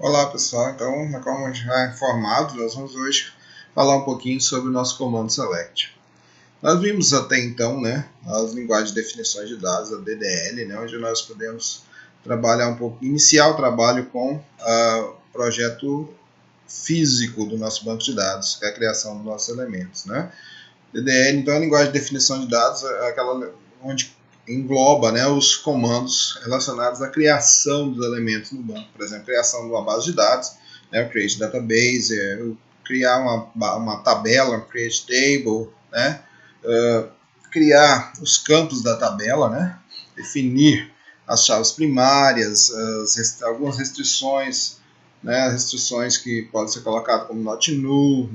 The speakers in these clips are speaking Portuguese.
Olá pessoal, então como já informado, nós vamos hoje falar um pouquinho sobre o nosso comando select. Nós vimos até então, as linguagens de definições de dados, a DDL, onde nós podemos trabalhar um pouco, iniciar o trabalho com o projeto físico do nosso banco de dados, que é a criação dos nossos elementos, DDL, então, a linguagem de definição de dados é aquela onde engloba os comandos relacionados à criação dos elementos no banco. Por exemplo, criação de uma base de dados, o create database, criar uma tabela, create table, criar os campos da tabela, definir as chaves primárias, algumas restrições, restrições que podem ser colocadas como not null,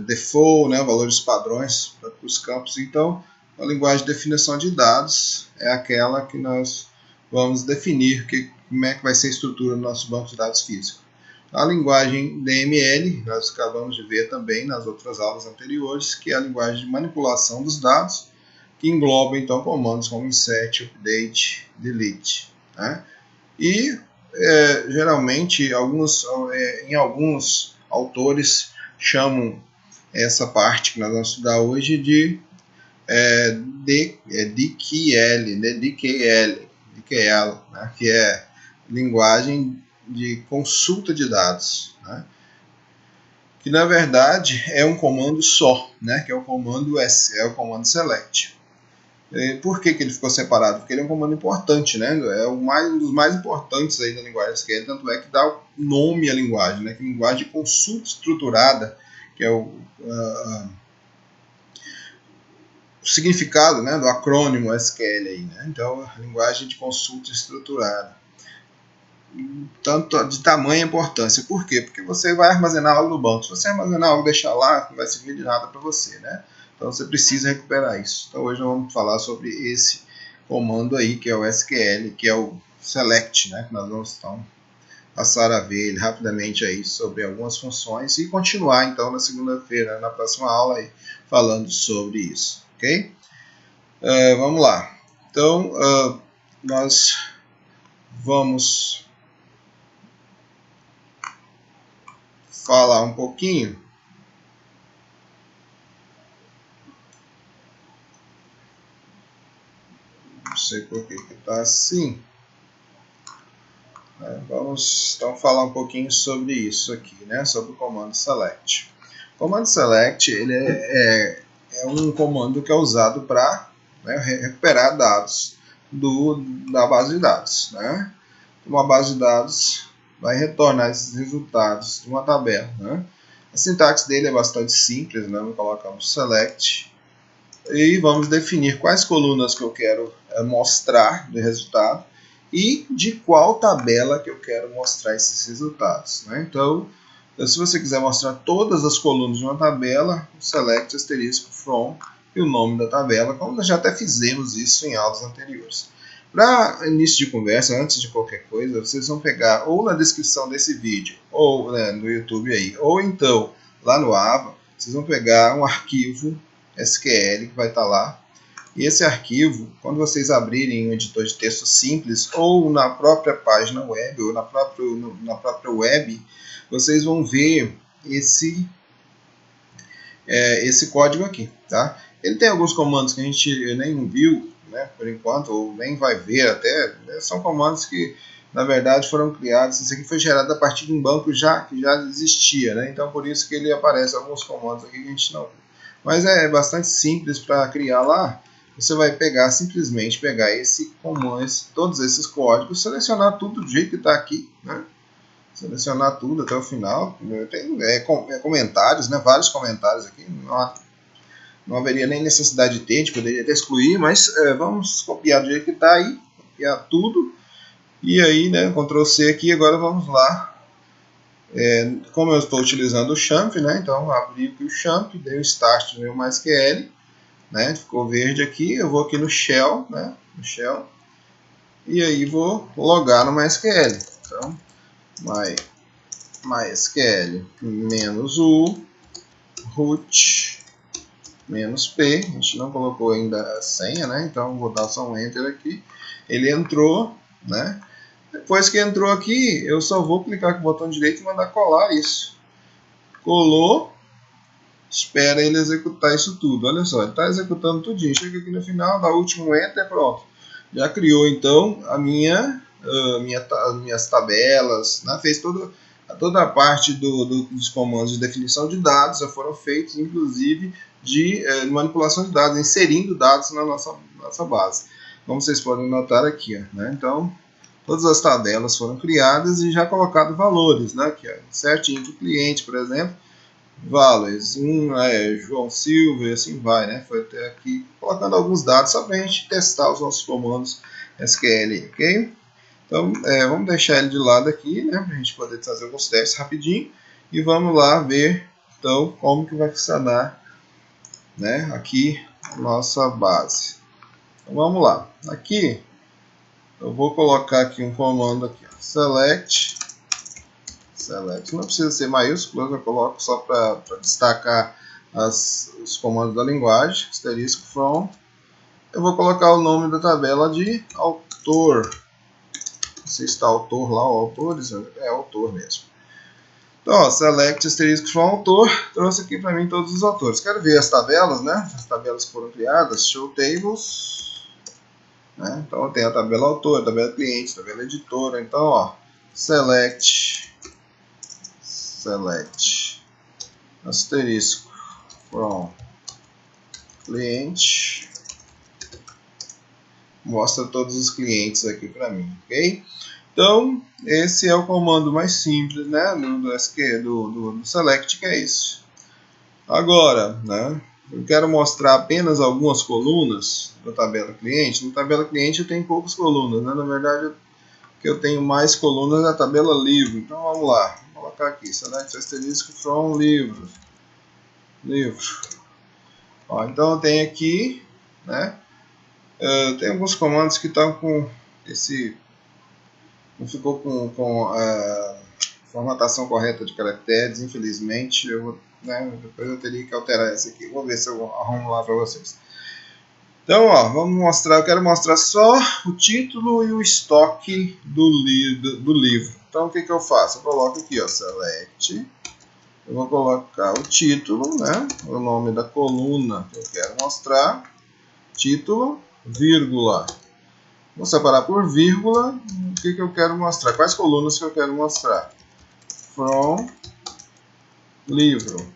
default, valores padrões para os campos. Então, a linguagem de definição de dados é aquela que nós vamos definir como é que vai ser a estrutura do nosso banco de dados físico. A linguagem DML, nós acabamos de ver também nas outras aulas anteriores, que é a linguagem de manipulação dos dados, que engloba então comandos como insert, update, delete. E geralmente em alguns autores chamam essa parte que nós vamos estudar hoje de DQL, que é linguagem de consulta de dados, que na verdade é um comando só, que é o comando select. Por que ele ficou separado? Porque ele é um comando importante, é um dos mais importantes aí da linguagem SQL, tanto é que dá o nome à linguagem, que é a linguagem de consulta estruturada, que é o significado do acrônimo SQL aí, Então, a linguagem de consulta estruturada. Tanto de tamanha importância. Por quê? Porque você vai armazenar algo no banco. Se você armazenar algo e deixar lá, não vai servir de nada para você, Então você precisa recuperar isso. Então hoje nós vamos falar sobre esse comando aí, que é o SQL, que é o select, que nós vamos então passar a ver ele rapidamente aí sobre algumas funções e continuar então na segunda-feira, na próxima aula aí, falando sobre isso, ok? Vamos lá. Então nós vamos falar um pouquinho não sei por que está assim. Vamos então falar um pouquinho sobre isso aqui, sobre o comando select. O comando select ele é um comando que é usado para recuperar dados da base de dados. Uma base de dados vai retornar esses resultados de uma tabela. A sintaxe dele é bastante simples, colocamos select e vamos definir quais colunas que eu quero mostrar do resultado e de qual tabela que eu quero mostrar esses resultados. Então, se você quiser mostrar todas as colunas de uma tabela, select asterisco from e o nome da tabela, como nós já até fizemos isso em aulas anteriores. Para início de conversa, antes de qualquer coisa, vocês vão pegar ou na descrição desse vídeo, ou no YouTube aí, ou então lá no Ava, vocês vão pegar um arquivo SQL que vai estar lá. E esse arquivo, quando vocês abrirem um editor de texto simples ou na própria página web ou na própria web, vocês vão ver esse código aqui, Ele tem alguns comandos que a gente nem viu, por enquanto, ou nem vai ver até. São comandos que, na verdade, foram criados. Isso aqui foi gerado a partir de um banco que já existia, Então, por isso que ele aparece alguns comandos aqui que a gente não viu. Mas é bastante simples para criar lá. Você vai simplesmente pegar todos esses códigos, selecionar tudo do jeito que está aqui, selecionar tudo até o final. Tem comentários, vários comentários aqui. Não haveria nem necessidade de ter, a gente poderia até excluir, mas vamos copiar do jeito que está aí, copiar tudo. E aí, Ctrl C aqui, agora vamos lá. Como eu estou utilizando o champ, então abri aqui o champ, dei o start no meu MySQL, ficou verde aqui, eu vou aqui no shell, no shell, e aí vou logar no MySQL. Então, MySQL -u root -p, a gente não colocou ainda a senha, então vou dar só um enter aqui. Ele entrou, Depois que entrou aqui, eu só vou clicar com o botão direito e mandar colar isso. Colou. Espera ele executar isso tudo. Olha só, ele está executando tudinho. Chega aqui no final, dá o último enter, pronto. Já criou então as minhas tabelas, né? Fez toda a parte dos comandos de definição de dados, já foram feitos, inclusive, de manipulação de dados, inserindo dados na nossa base. Como vocês podem notar aqui, ó, né? Então, todas as tabelas foram criadas e já colocados valores, né? Aqui, ó, certinho para o cliente, por exemplo. Valores, João Silva e assim vai, né? Foi até aqui colocando alguns dados só para a gente testar os nossos comandos SQL, ok? Então, vamos deixar ele de lado aqui, né? Para a gente poder fazer alguns testes rapidinho e vamos lá ver, então, como que vai funcionar, né? Aqui a nossa base. Então, vamos lá. Aqui, eu vou colocar aqui um comando aqui, ó, select, não precisa ser maiúsculo, eu coloco só para destacar os comandos da linguagem, asterisco from. Eu vou colocar o nome da tabela de autor. Não sei se está autor lá ou autores, é autor mesmo. Então, ó, select asterisco from autor, trouxe aqui para mim todos os autores. Quero ver as tabelas, né? As tabelas que foram criadas, show tables. Né? Então, eu tenho a tabela autor, a tabela cliente, a tabela editora. Então, ó, select asterisco from cliente, mostra todos os clientes aqui para mim, ok? Então, esse é o comando mais simples, né, do select, que é isso. Agora, né, eu quero mostrar apenas algumas colunas da tabela cliente. Na tabela cliente eu tenho poucas colunas, né? Na verdade, eu tenho mais colunas na tabela livro. Então, vamos lá. Vou colocar aqui, select asterisco from livro. Ó, então, eu tenho aqui, né, tem alguns comandos que estão com esse... não ficou com a formatação correta de caracteres, infelizmente. Depois eu teria que alterar esse aqui. Vou ver se eu arrumo lá para vocês. Então, ó, eu quero mostrar só o título e o estoque do livro. Então, o que eu faço? Eu coloco aqui, ó, select. Eu vou colocar o título, né, o nome da coluna que eu quero mostrar, título, vírgula. Vou separar por vírgula o que eu quero mostrar, quais colunas que eu quero mostrar. From livro.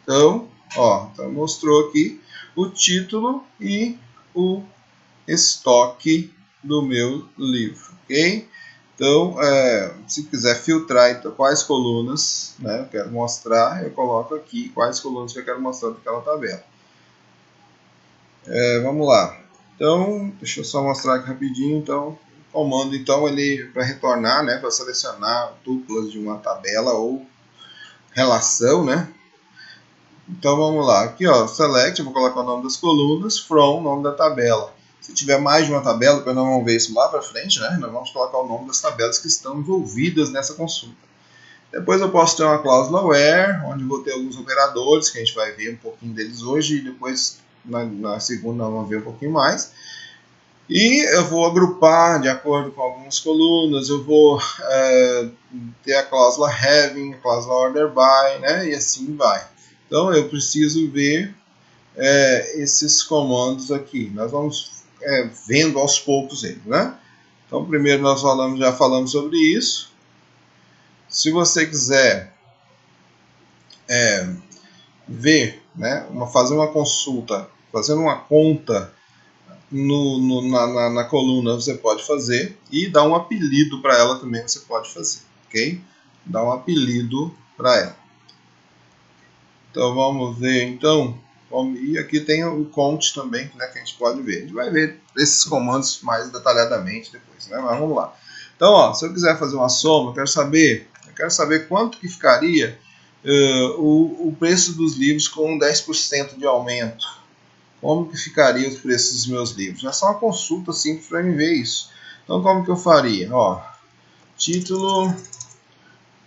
Então, ó, então mostrou aqui o título e o estoque do meu livro, ok? Então, se quiser filtrar então, quais colunas, né, eu quero mostrar, eu coloco aqui quais colunas que eu quero mostrar daquela tabela. Vamos lá. Então, deixa eu só mostrar aqui rapidinho. Então, o comando, então, ele para retornar, né, para selecionar tuplas de uma tabela ou relação, né? Então, vamos lá. Aqui, ó, select, eu vou colocar o nome das colunas, from, nome da tabela. Se tiver mais de uma tabela, depois nós vamos ver isso lá para frente, né? Nós vamos colocar o nome das tabelas que estão envolvidas nessa consulta. Depois eu posso ter uma cláusula where, onde vou ter alguns operadores, que a gente vai ver um pouquinho deles hoje, e depois na segunda nós vamos ver um pouquinho mais. E eu vou agrupar de acordo com algumas colunas, eu vou ter a cláusula having, a cláusula order by, né? E assim vai. Então eu preciso ver esses comandos aqui. Nós vamos vendo aos poucos eles, né? Então primeiro nós já falamos sobre isso. Se você quiser ver, né, fazer uma consulta, fazendo uma conta na coluna, você pode fazer, e dar um apelido para ela também você pode fazer, ok? Dar um apelido para ela. Então vamos ver, então, e aqui tem o count também, né, que a gente pode ver. A gente vai ver esses comandos mais detalhadamente depois, né? Mas vamos lá. Então, ó, se eu quiser fazer uma soma, eu quero saber quanto que ficaria o preço dos livros com 10% de aumento. Como que ficaria os preços dos meus livros? É só uma consulta simples para mim ver isso. Então, como que eu faria? Ó, título,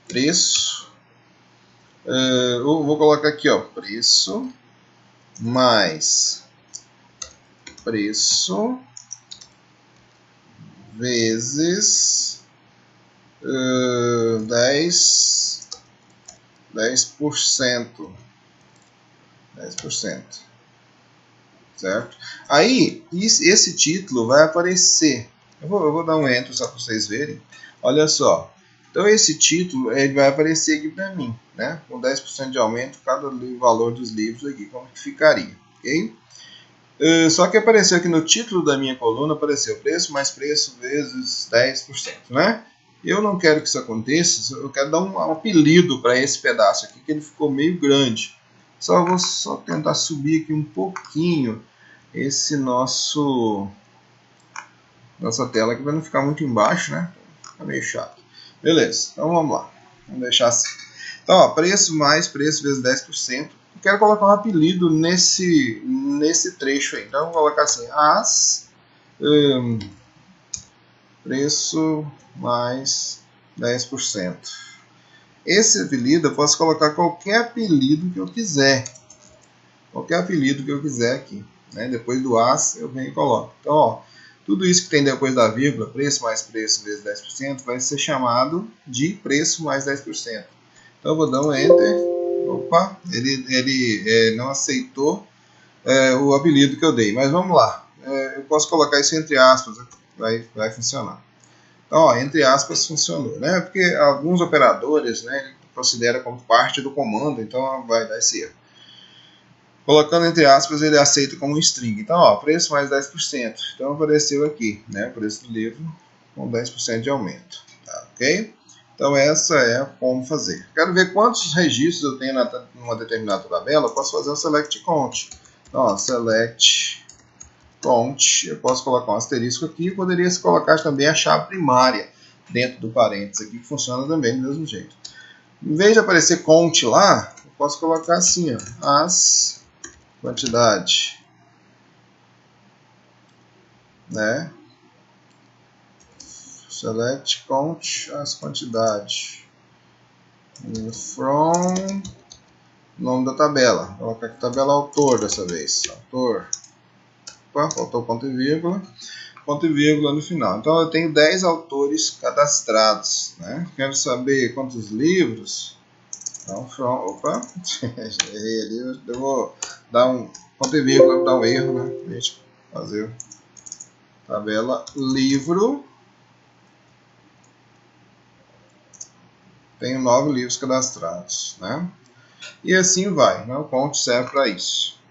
preço. Eu vou colocar aqui, ó, preço mais preço vezes 10%. 10%. Certo? Aí, esse título vai aparecer. Eu vou dar um enter só para vocês verem. Olha só. Então, esse título ele vai aparecer aqui para mim, né? Com 10% de aumento cada valor dos livros aqui. Como que ficaria? Ok? Só que apareceu aqui no título da minha coluna, apareceu preço mais preço vezes 10%, né? Eu não quero que isso aconteça, eu quero dar um apelido para esse pedaço aqui, que ele ficou meio grande. Vou tentar subir aqui um pouquinho esse nossa tela aqui, para não ficar muito embaixo, né? Fica meio chato. Beleza, então vamos lá. Vamos deixar assim. Então, ó, preço mais preço vezes 10%. Eu quero colocar um apelido nesse trecho aí. Então, eu vou colocar assim, preço mais 10%. Esse apelido eu posso colocar qualquer apelido que eu quiser. Qualquer apelido que eu quiser aqui. Né? Depois do as, eu venho e coloco. Então, ó, tudo isso que tem depois da vírgula, preço mais preço vezes 10%, vai ser chamado de preço mais 10%. Então, eu vou dar um enter. Opa, ele não aceitou o apelido que eu dei. Mas vamos lá. Eu posso colocar isso entre aspas, vai funcionar. Então, ó, entre aspas, funcionou, né? Porque alguns operadores, né, ele considera como parte do comando, então vai dar esse erro. Colocando entre aspas, ele aceita como um string. Então, ó, preço mais 10%. Então, apareceu aqui, né, o preço do livro com 10% de aumento. Tá, ok? Então, essa é como fazer. Quero ver quantos registros eu tenho numa determinada tabela. Eu posso fazer um select count. Então, ó, select count, eu posso colocar um asterisco aqui e poderia se colocar também a chave primária dentro do parênteses aqui, que funciona também do mesmo jeito. Em vez de aparecer count lá, eu posso colocar assim, ó, as quantidade, né? Select count as quantidade from nome da tabela. Vou colocar aqui tabela autor dessa vez. Autor. Opa, faltou ponto e vírgula. Ponto e vírgula no final. Então eu tenho 10 autores cadastrados, né? Quero saber quantos livros. Então, opa, errei ali. Eu vou dar um ponto e vírgula, dar um erro, né? A gente fazer tabela livro. Tenho 9 livros cadastrados, né? E assim vai, né? O count serve para isso.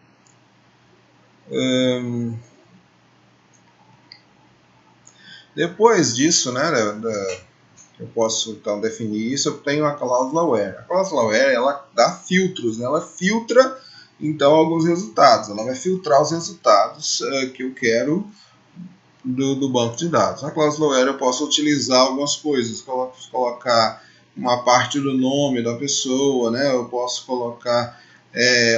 Depois disso, né? Eu posso então definir isso. Eu tenho a cláusula where. A cláusula where ela dá filtros, né? Ela filtra então alguns resultados. Ela vai filtrar os resultados que eu quero do banco de dados. Na cláusula where eu posso utilizar algumas coisas, colocar uma parte do nome da pessoa, né? Eu posso colocar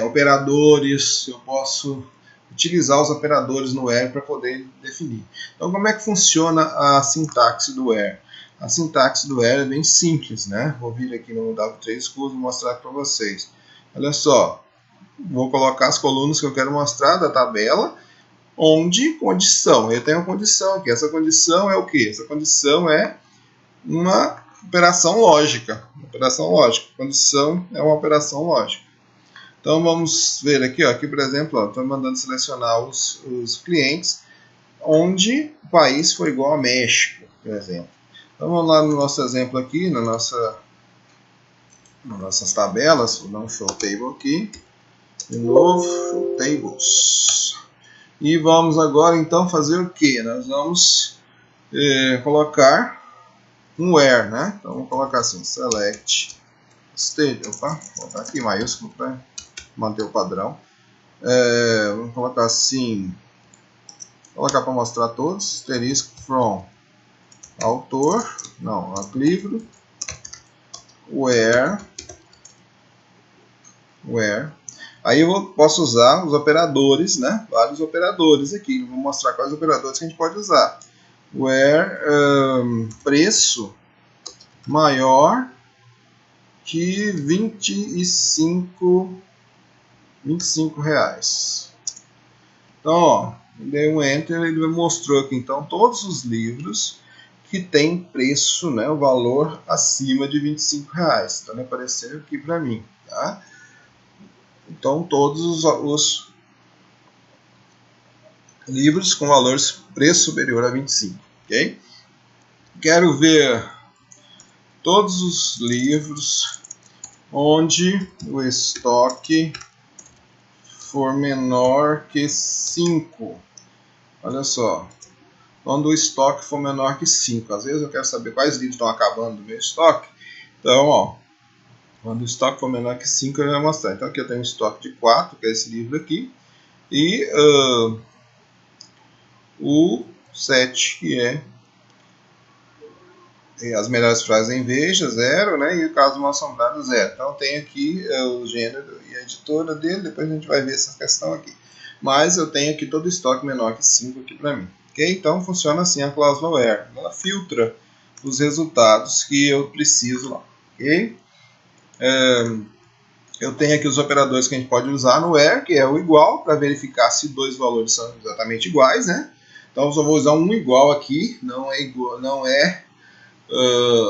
operadores, eu posso utilizar os operadores no where para poder definir. Então, como é que funciona a sintaxe do where? A sintaxe do where é bem simples, né? Vou vir aqui no W3 Schools e mostrar para vocês. Olha só, vou colocar as colunas que eu quero mostrar da tabela, onde condição. Eu tenho uma condição aqui. Essa condição é o quê? Essa condição é uma operação lógica. Operação lógica. Condição é uma operação lógica. Então vamos ver aqui, ó, aqui por exemplo, estou mandando selecionar os clientes onde o país for igual a México, por exemplo. Então vamos lá no nosso exemplo aqui, nas nossas tabelas, vou dar um show table aqui, de novo, show tables. E vamos agora então fazer o que? Nós vamos colocar um where, né? Então vamos colocar assim, select state, opa, vou botar aqui maiúsculo para manter o padrão. Vamos colocar assim, colocar para mostrar todos, asterisco from autor, não, livro, where. Aí eu posso usar os operadores, né? Vários operadores aqui. Vou mostrar quais operadores que a gente pode usar. Where preço maior que R$25. Então, ó, Dei um Enter e ele mostrou aqui, então, todos os livros que tem preço, né, o valor acima de R$25. Então, ele apareceu aqui para mim, tá? Então, todos os livros com valores preço superior a 25, ok? Quero ver todos os livros onde o estoque for menor que 5. Olha só, quando o estoque for menor que 5. Às vezes eu quero saber quais livros estão acabando do meu estoque. Então, ó, quando o estoque for menor que 5, eu vou mostrar. Então, aqui eu tenho um estoque de 4, que é esse livro aqui. E o 7, que é as melhores frases em Veja, 0, né? E o Caso Mal Assombrado, 0. Então, tem aqui o gênero e a editora dele. Depois a gente vai ver essa questão aqui. Mas eu tenho aqui todo o estoque menor que 5 aqui para mim. Okay? Então, funciona assim a cláusula where. Ela filtra os resultados que eu preciso lá. Okay? Eu tenho aqui os operadores que a gente pode usar no where, que é o igual, para verificar se dois valores são exatamente iguais, né? Então, eu só vou usar um igual aqui, não é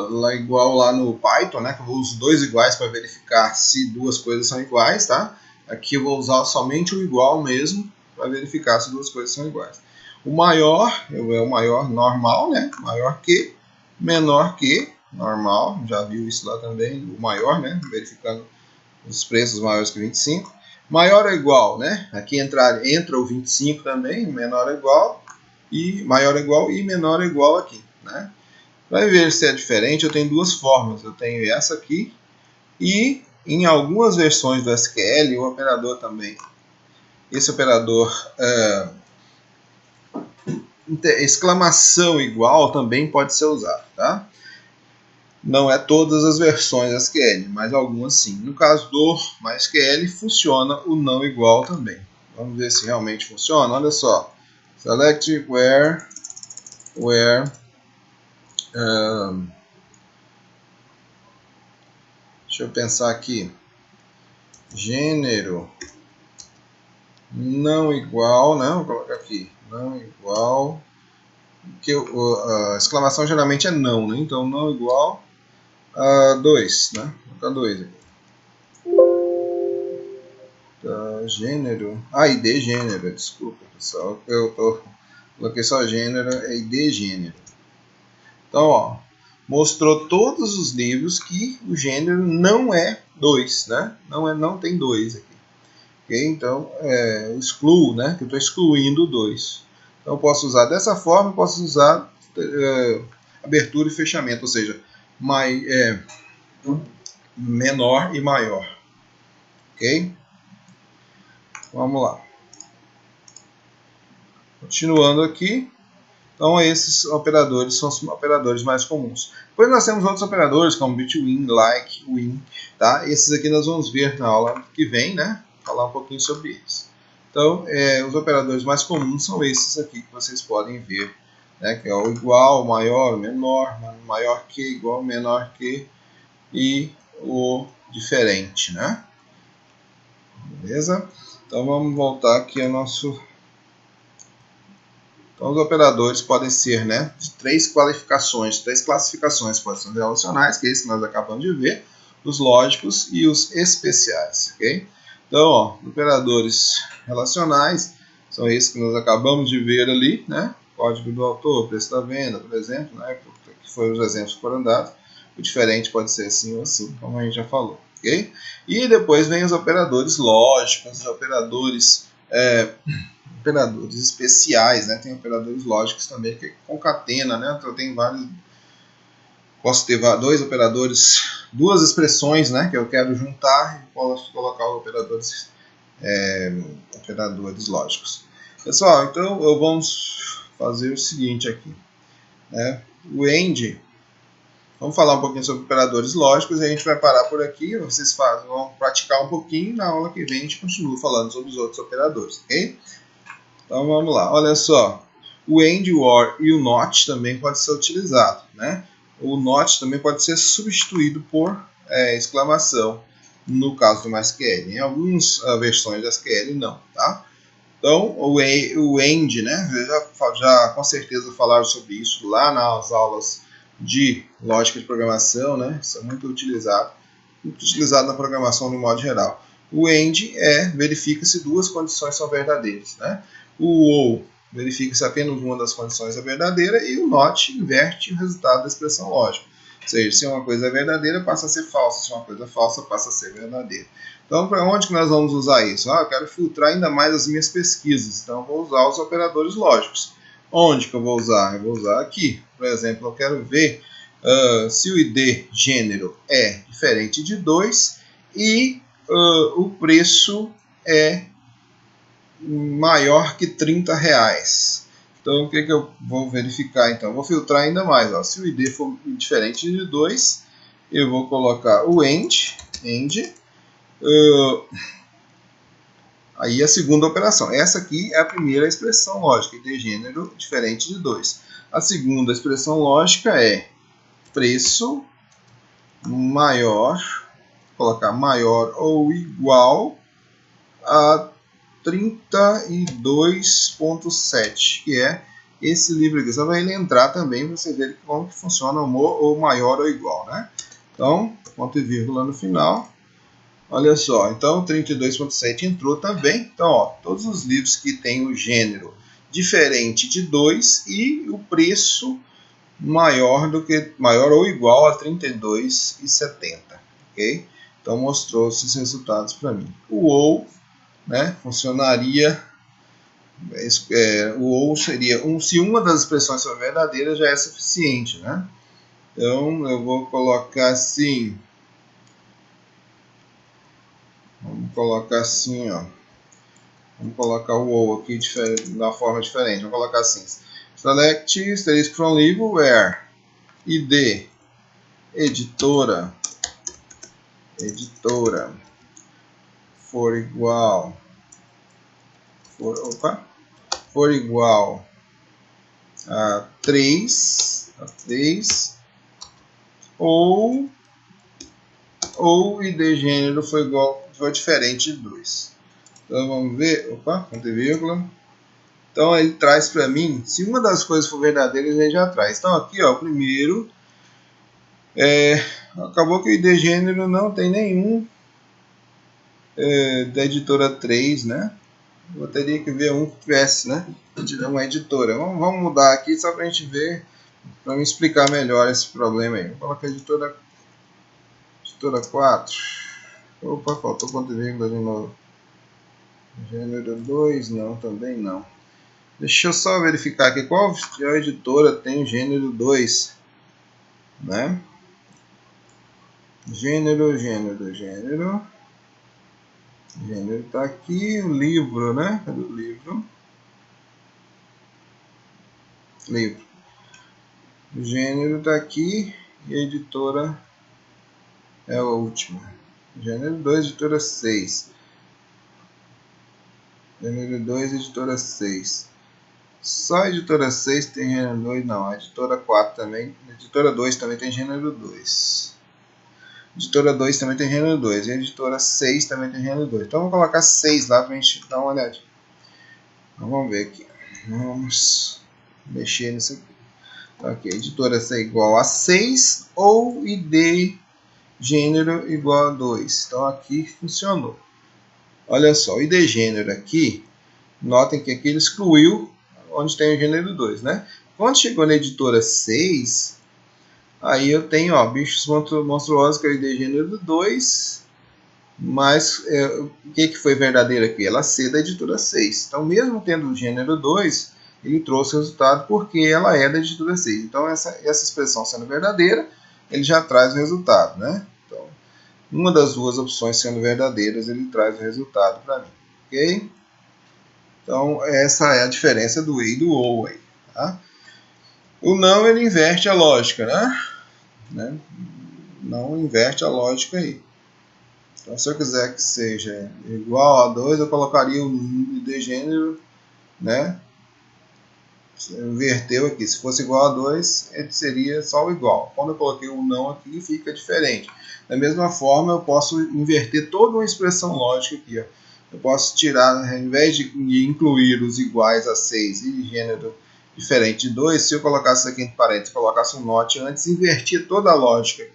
lá igual lá no Python, né? Que eu uso dois iguais para verificar se duas coisas são iguais, tá? Aqui eu vou usar somente o igual mesmo para verificar se duas coisas são iguais. O maior é o maior normal, né? Maior que, menor que, normal, já viu isso lá também, o maior, né? Verificando os preços maiores que 25. Maior ou igual, né? Aqui entra o 25 também, menor ou igual, e maior ou igual e menor ou igual aqui, né? Para ver se é diferente, eu tenho duas formas. Eu tenho essa aqui e em algumas versões do SQL o operador também. Esse operador exclamação igual também pode ser usado, tá? Não é todas as versões SQL, mas algumas sim. No caso do MySQL funciona o não igual também. Vamos ver se realmente funciona. Olha só, select where deixa eu pensar aqui. Gênero não igual, né? Vou colocar aqui. Não igual. Que a exclamação geralmente é não, né? Então não igual a 2, né? Vou colocar 2 aqui. Tá, gênero. ID gênero, desculpa pessoal. Coloquei só gênero, é ID gênero. Então, ó, mostrou todos os livros que o gênero não é 2, né? Não tem 2 aqui. Okay? Então, eu excluo, né? Que eu estou excluindo o 2. Então, eu posso usar dessa forma, posso usar abertura e fechamento, ou seja, menor e maior. Ok? Vamos lá. Continuando aqui. Então, esses operadores são os operadores mais comuns. Depois nós temos outros operadores, como between, like, win. Tá? Esses aqui nós vamos ver na aula que vem, né? Falar um pouquinho sobre eles. Então, os operadores mais comuns são esses aqui que vocês podem ver, né? Que é o igual, o maior, o menor, maior que, igual, menor que e o diferente, né? Beleza? Então, vamos voltar aqui ao nosso... Então, os operadores podem ser, né, de três classificações, podem ser relacionais, que é esse que nós acabamos de ver, os lógicos e os especiais, ok? Então, ó, operadores relacionais são esses que nós acabamos de ver ali, né? Código do autor, preço da venda, por exemplo, né? Que foram os exemplos que foram dados. O diferente pode ser assim ou assim, como a gente já falou, ok? E depois vem os operadores lógicos, os operadores especiais, né? Tem operadores lógicos também que concatena, né? Então tem vários. Posso ter dois operadores, duas expressões, né? Que eu quero juntar e posso colocar operadores lógicos. Pessoal, então vamos fazer o seguinte aqui, né? O AND, vamos falar um pouquinho sobre operadores lógicos e a gente vai parar por aqui. Vocês vão praticar um pouquinho, na aula que vem a gente continua falando sobre os outros operadores, ok? Então vamos lá, olha só, o AND, o OR e o NOT também pode ser utilizado, né? O NOT também pode ser substituído por exclamação, no caso do MySQL. Em algumas versões da SQL não, tá? Então, o AND, né? Já com certeza falaram sobre isso lá nas aulas de lógica de programação, né? Isso é muito utilizado na programação de modo geral. O AND verifica se duas condições são verdadeiras, né? O OR verifica se apenas uma das condições é verdadeira e o NOT inverte o resultado da expressão lógica. Ou seja, se uma coisa é verdadeira, passa a ser falsa. Se uma coisa é falsa, passa a ser verdadeira. Então, para onde que nós vamos usar isso? Eu quero filtrar ainda mais as minhas pesquisas. Então, eu vou usar os operadores lógicos. Onde que eu vou usar? Eu vou usar aqui. Por exemplo, eu quero ver se o ID gênero é diferente de 2 e o preço é maior que R$30. Então, o que eu vou verificar? Então, eu vou filtrar ainda mais. Se o ID for diferente de 2, eu vou colocar o AND. Aí a segunda operação. Essa aqui é a primeira expressão lógica, ID gênero diferente de 2. A segunda expressão lógica é preço maior, vou colocar maior ou igual a 32,7, que é esse livro aqui. Só para ele entrar também, para você ver como que funciona o maior ou igual, né? Então, ponto e vírgula no final. Olha só, então 32,7 entrou também. Então, todos os livros que têm o gênero diferente de 2 e o preço maior ou igual a 32,70, ok? Então mostrou esses resultados para mim. O OU, né, funcionaria, o OU seria se uma das expressões for verdadeira já é suficiente, né? Então eu vou colocar assim, vamos colocar assim, vamos colocar o OU aqui de uma forma diferente, vamos colocar assim, select asterisco from livro where ID editora for igual a 3 ou ID gênero for diferente de 2. Então vamos ver, ponto e vírgula. Então ele traz para mim, se uma das coisas for verdadeira, ele já traz. Então aqui, o primeiro, acabou que o ID gênero não tem nenhum da editora 3, né? Eu teria que ver um que tivesse, né? Uma editora. Vamos mudar aqui só para a gente ver, para me explicar melhor esse problema aí. Vou colocar editora 4. Opa, faltou ponto e vírgula de novo. Gênero 2, não, também não. Deixa eu só verificar aqui qual editora tem o gênero 2, né? Gênero tá aqui, o livro, né? Cadê o livro? O gênero tá aqui e a editora é a última. Gênero 2, editora 6. Gênero 2, editora 6. Só a editora 6 tem gênero 2, não. A editora 4 também. A editora 2 também tem gênero 2. A editora 2 também tem gênero 2. E a editora 6 também tem gênero 2. Então vamos colocar 6 lá pra gente dar uma olhadinha. Então vamos ver aqui. Vamos mexer nisso aqui. Então, aqui, a editora é igual a 6 ou ID gênero igual a 2. Então aqui funcionou. Olha só, o ID gênero aqui, notem que aqui ele excluiu onde tem o gênero 2, né? Quando chegou na editora 6, aí eu tenho, bichos monstruosos que é o ID gênero 2, mas o que foi verdadeiro aqui? Ela C da editora 6. Então, mesmo tendo o gênero 2, ele trouxe o resultado porque ela é da editora 6. Então, essa expressão sendo verdadeira, ele já traz o resultado, né? Então, uma das duas opções sendo verdadeiras, ele traz o resultado para mim, ok? Então, essa é a diferença do E e do OU aí, tá? O não, ele inverte a lógica, né? Não inverte a lógica aí. Então, se eu quiser que seja igual a 2, eu colocaria o ID gênero, né? Inverteu aqui. Se fosse igual a 2, ele seria só o igual. Quando eu coloquei o não aqui, fica diferente. Da mesma forma, eu posso inverter toda uma expressão lógica aqui, eu posso tirar, ao invés de incluir os iguais a 6 e gênero diferente de 2, se eu colocasse aqui entre parênteses, colocasse um NOT antes, invertir toda a lógica.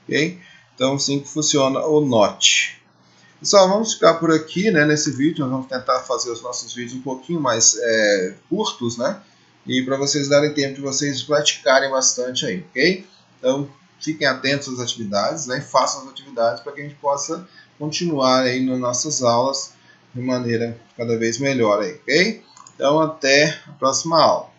Okay? Então, assim que funciona o NOT. Pessoal, vamos ficar por aqui, né, nesse vídeo. Nós vamos tentar fazer os nossos vídeos um pouquinho mais curtos, né? E para vocês darem tempo de vocês praticarem bastante aí, ok? Então, fiquem atentos às atividades, né? Façam as atividades para que a gente possa continuar aí nas nossas aulas de maneira cada vez melhor aí, ok? Então, até a próxima aula.